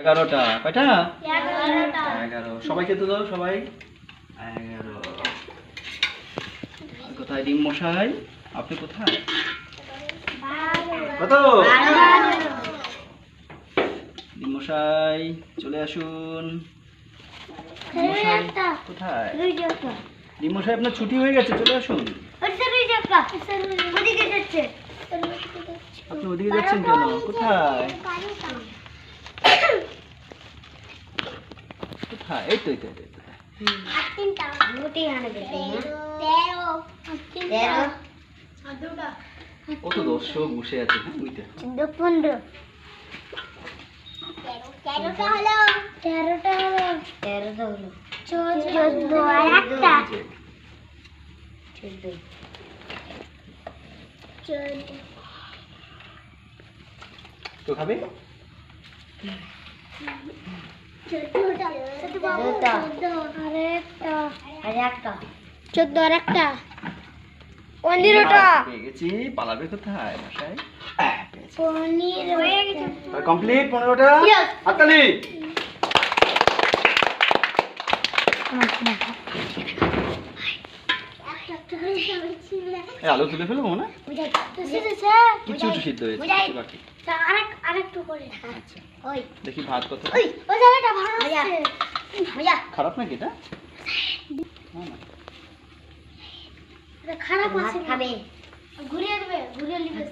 11টা কয়টা? 11টা। 11 সবাইকে তো দাও সবাই 11 কোথায় ডিম মশাই আপনি কোথায়? কত? ডিম মশাই চলে আসুন। ডিম মশাই কোথায়? ডিম মশাই আপনার ছুটি হয়ে গেছে চলে আসুন। আপনি ওদিকে যাচ্ছেন কেন? কোথায় কোথায়? এই তো এই তো এই তো। কত দর্শক বসে আছে হ্যাঁ বুঝতে 15 13টা হলো 14 আর একটা 14 তো খাবে? 14 আর একটা 15টা পেয়ে গেছি পালাবে কোথায় মশাই? 15 হয়ে গেছে কমপ্লিট 15টা হাততালি। আলু তুলে ফেলবো না কিছু একটু সিদ্ধ হয়েছে কিছু বাকি। আচ্ছা দেখি ভাত কত খারাপ নাকি এটা? খারাপ আছে খাবে ঘুরিয়ে দেবে ঘুরিয়ে নিবে